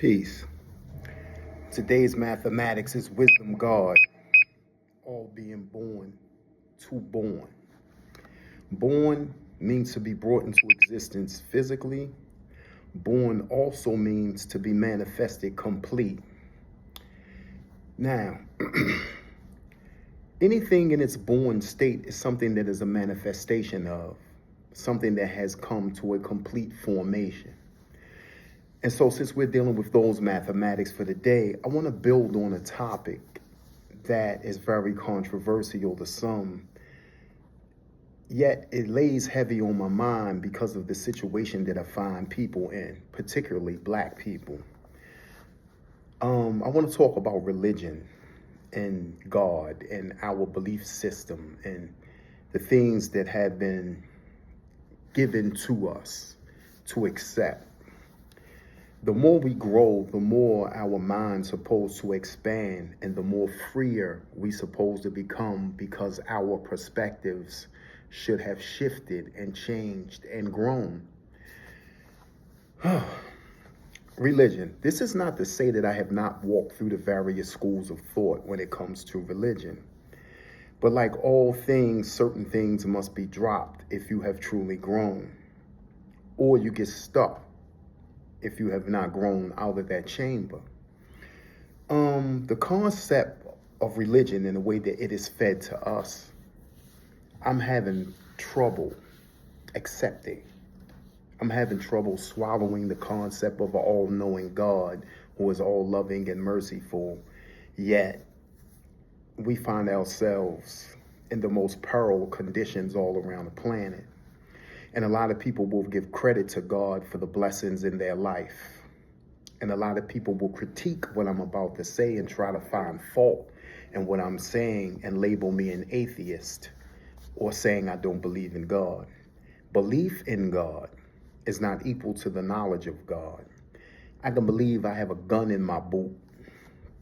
Peace. Today's mathematics is wisdom God, all being born to born. Born means to be brought into existence physically. Born also means to be manifested complete. Now, anything in its born state is something that is a manifestation of, something that has come to a complete formation. And so since we're dealing with those mathematics for the day, I want to build on a topic that is very controversial to some, yet it lays heavy on my mind because of the situation that I find people in, particularly Black people. I want to talk about religion and God and our belief system and the things that have been given to us to accept. The more we grow, the more our mind's supposed to expand and the more freer we supposed to become because our perspectives should have shifted and changed and grown. Religion. This is not to say that I have not walked through the various schools of thought when it comes to religion. But like all things, certain things must be dropped if you have truly grown, or you get stuck if you have not grown out of that chamber. The concept of religion and the way that it is fed to us, I'm having trouble accepting. I'm having trouble swallowing the concept of an all-knowing God who is all-loving and merciful, yet we find ourselves in the most perilous conditions all around the planet. And a lot of people will give credit to God for the blessings in their life. And a lot of people will critique what I'm about to say and try to find fault in what I'm saying and label me an atheist or saying I don't believe in God. Belief in God is not equal to the knowledge of God. I can believe I have a gun in my boot.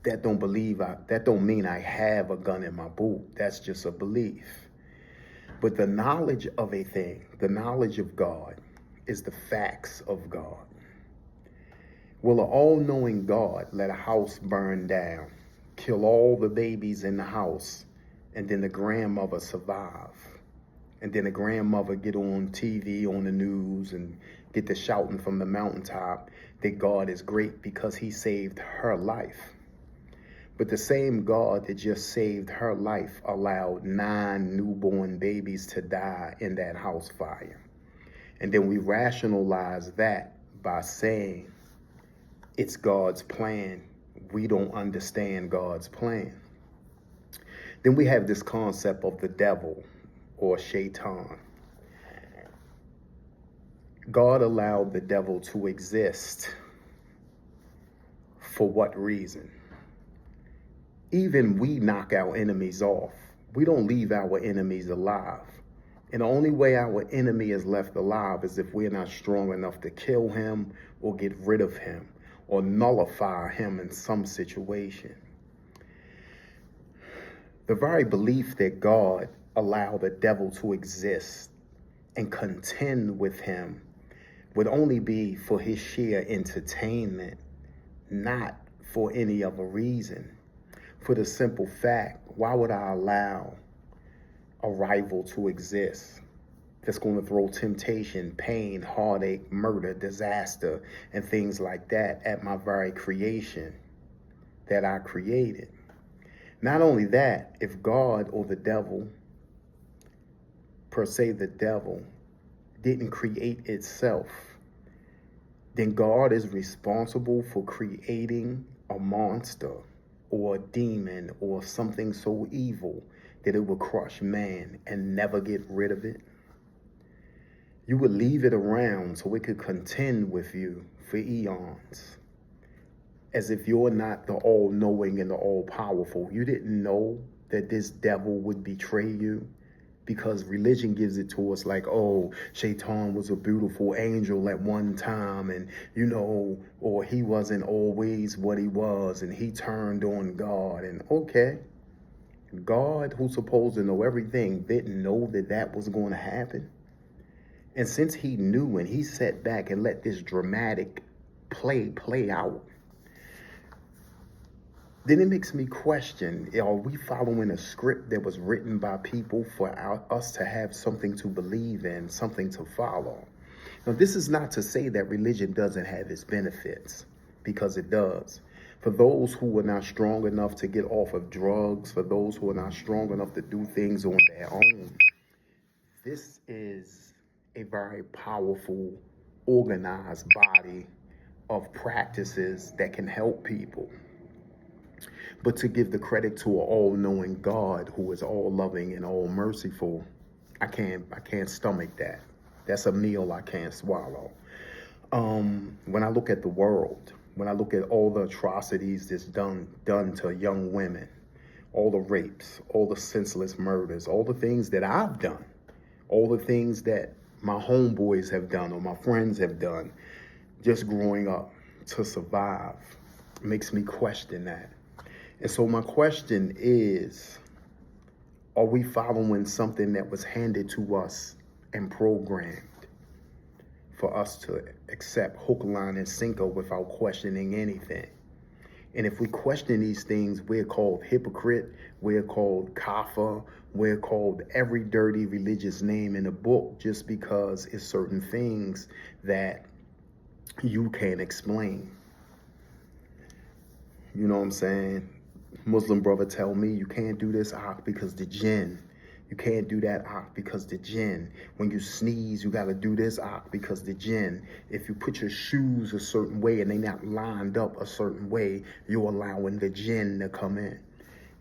That don't mean I have a gun in my boot. That's just a belief. But the knowledge of a thing, the knowledge of God, is the facts of God. Will an all-knowing God let a house burn down, kill all the babies in the house, and then the grandmother survive? And then the grandmother get on TV, on the news, and get the shouting from the mountaintop that God is great because he saved her life. But the same God that just saved her life allowed 9 newborn babies to die in that house fire. And then we rationalize that by saying it's God's plan. We don't understand God's plan. Then we have this concept of the devil or Shaitan. God allowed the devil to exist. For what reason? Even we knock our enemies off. We don't leave our enemies alive. And the only way our enemy is left alive is if we're not strong enough to kill him or get rid of him or nullify him in some situation. The very belief that God allowed the devil to exist and contend with him would only be for his sheer entertainment, not for any other reason. For the simple fact, why would I allow a rival to exist that's going to throw temptation, pain, heartache, murder, disaster, and things like that at my very creation that I created? Not only that, if God or the devil, per se the devil, didn't create itself, then God is responsible for creating a monster or a demon or something so evil that it would crush man and never get rid of it. You would leave it around so it could contend with you for eons, as if you're not the all-knowing and the all-powerful. You didn't know that this devil would betray you, because religion gives it to us like, oh, Shaitan was a beautiful angel at one time, and or he wasn't always what he was, and he turned on God. And okay, God, who's supposed to know everything, didn't know that that was going to happen. And since he knew, and he sat back and let this dramatic play out, then it makes me question, are we following a script that was written by people for us to have something to believe in, something to follow? Now, this is not to say that religion doesn't have its benefits, because it does. For those who are not strong enough to get off of drugs, for those who are not strong enough to do things on their own, this is a very powerful, organized body of practices that can help people. But to give the credit to an all-knowing God who is all loving and all merciful, I can't stomach that. That's a meal I can't swallow. When I look at the world, when I look at all the atrocities that's done to young women, all the rapes, all the senseless murders, all the things that I've done, all the things that my homeboys have done or my friends have done, just growing up to survive, makes me question that. And so my question is, are we following something that was handed to us and programmed for us to accept hook, line, and sinker without questioning anything? And if we question these things, we're called hypocrite, we're called kafir, we're called every dirty religious name in the book just because it's certain things that you can't explain. You know what I'm saying? Muslim brother tell me you can't do this because the jinn. You can't do that because the jinn. When you sneeze, you got to do this because the jinn. If you put your shoes a certain way and they not lined up a certain way, you're allowing the jinn to come in.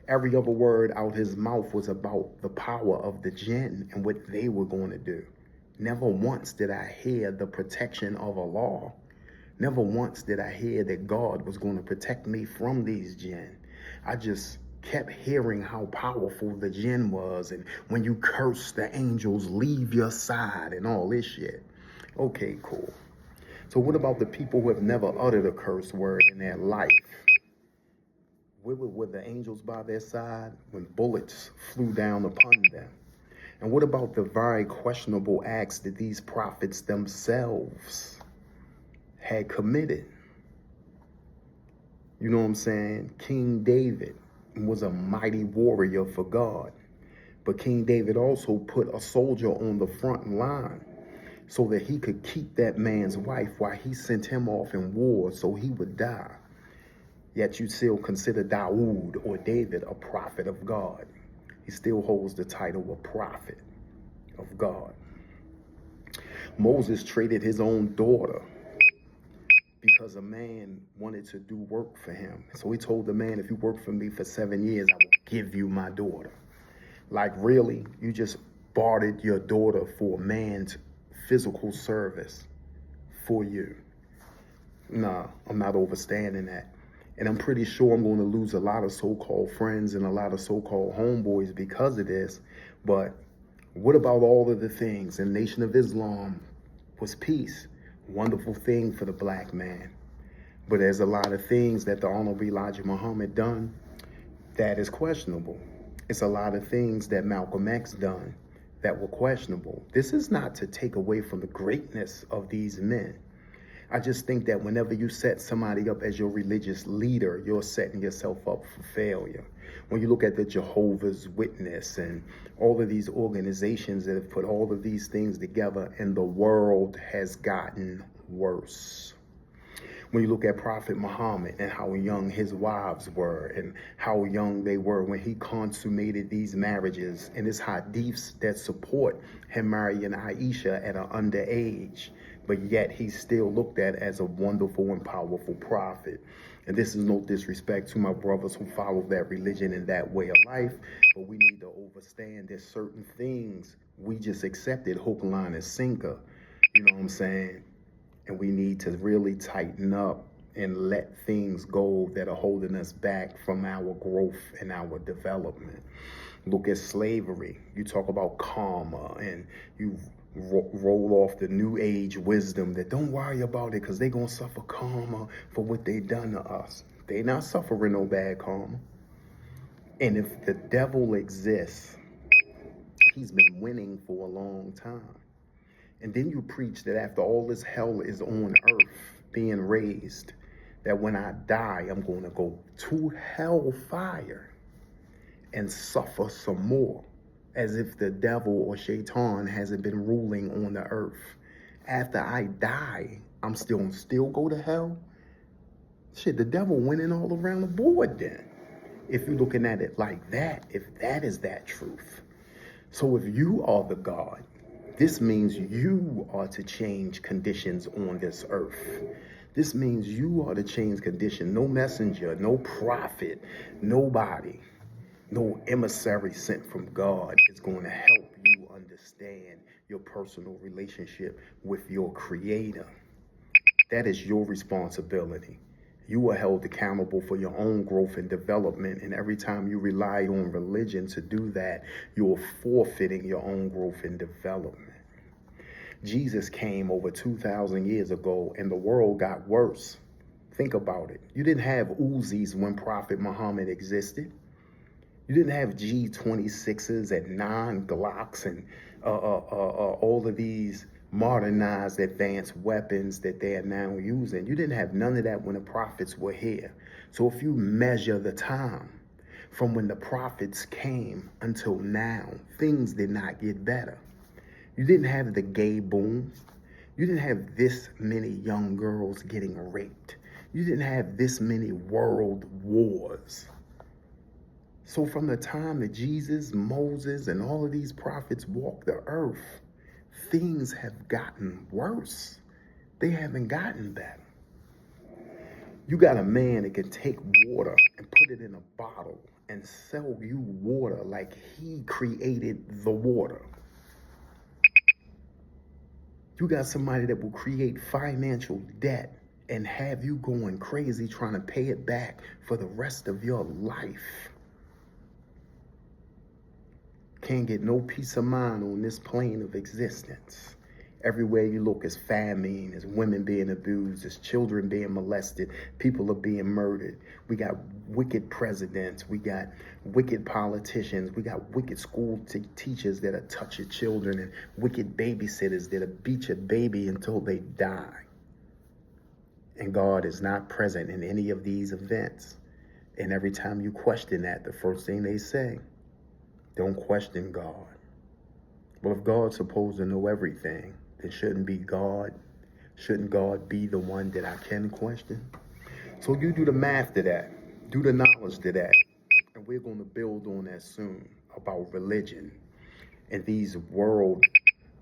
Every other word out his mouth was about the power of the jinn and what they were going to do. Never once did I hear the protection of Allah. Never once did I hear that God was going to protect me from these jinn. I just kept hearing how powerful the jinn was, and when you curse, the angels leave your side and all this shit. Okay, cool. So what about the people who have never uttered a curse word in their life? Were the angels by their side when bullets flew down upon them? And what about the very questionable acts that these prophets themselves had committed? You know what I'm saying? King David was a mighty warrior for God. But King David also put a soldier on the front line so that he could keep that man's wife while he sent him off in war so he would die. Yet you still consider Dawood or David a prophet of God. He still holds the title of prophet of God. Moses traded his own daughter because a man wanted to do work for him. So he told the man, if you work for me for 7 years, I will give you my daughter. Like, really? You just bartered your daughter for a man's physical service for you? Nah, I'm not overstanding that. And I'm pretty sure I'm going to lose a lot of so-called friends and a lot of so-called homeboys because of this. But what about all of the things? The Nation of Islam was peace. Wonderful thing for the black man. But there's a lot of things that the Honorable Elijah Muhammad done that is questionable. It's a lot of things that Malcolm X done that were questionable. This is not to take away from the greatness of these men. I just think that whenever you set somebody up as your religious leader, you're setting yourself up for failure. When you look at the Jehovah's Witness and all of these organizations that have put all of these things together, and the world has gotten worse. When you look at Prophet Muhammad and how young his wives were and how young they were when he consummated these marriages, and his hadiths that support him marrying Aisha at an underage, but yet he's still looked at as a wonderful and powerful prophet. And this is no disrespect to my brothers who follow that religion and that way of life, but we need to understand there's certain things we just accepted hook, line, and sinker. You know what I'm saying? And we need to really tighten up and let things go that are holding us back from our growth and our development. Look at slavery. You talk about karma and you roll off the new age wisdom that don't worry about it because they're going to suffer karma for what they done to us. They not suffering no bad karma. And if the devil exists, he's been winning for a long time. And then you preach that after all this hell is on earth being raised, that when I die, I'm going to go to hellfire and suffer some more, as if the devil or Shaitan hasn't been ruling on the earth. After I die, I'm still go to hell? Shit, the devil winning all around the board then. If you're looking at it like that, if that is that truth. So if you are the God, this means you are to change conditions on this earth. This means you are to change conditions. No messenger, no prophet, nobody, no emissary sent from God is going to help you understand your personal relationship with your Creator. That is your responsibility. You are held accountable for your own growth and development. And every time you rely on religion to do that, you're forfeiting your own growth and development. Jesus came over 2,000 years ago and the world got worse. Think about it. You didn't have Uzis when Prophet Muhammad existed. You didn't have G26s and 9 Glocks and all of these modernized advanced weapons that they are now using. You didn't have none of that when the prophets were here. So if you measure the time from when the prophets came until now, things did not get better. You didn't have the gay boom. You didn't have this many young girls getting raped. You didn't have this many world wars. So from the time that Jesus, Moses, and all of these prophets walked the earth, things have gotten worse. They haven't gotten better. You got a man that can take water and put it in a bottle and sell you water like he created the water. You got somebody that will create financial debt and have you going crazy trying to pay it back for the rest of your life. Can't get no peace of mind on this plane of existence. Everywhere you look is famine, is women being abused, is children being molested, people are being murdered. We got wicked presidents, we got wicked politicians, we got wicked school teachers that are touch your children, and wicked babysitters that'll beat your baby until they die. And God is not present in any of these events. And every time you question that, the first thing they say, don't question God. Well, if God's supposed to know everything, then shouldn't God be the one that I can question? So you do the math to that, do the knowledge to that, and we're going to build on that soon about religion and these world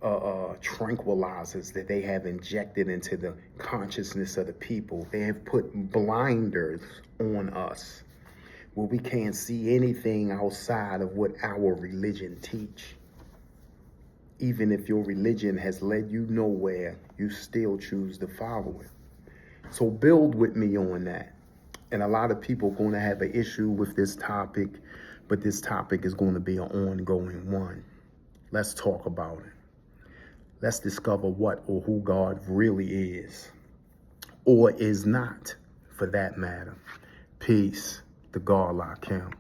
tranquilizers that they have injected into the consciousness of the people. They have put blinders on us where we can't see anything outside of what our religion teach. Even if your religion has led you nowhere, you still choose to follow it. So build with me on that. And a lot of people are going to have an issue with this topic, but this topic is going to be an ongoing one. Let's talk about it. Let's discover what or who God really is, or is not, for that matter. Peace. The God I count.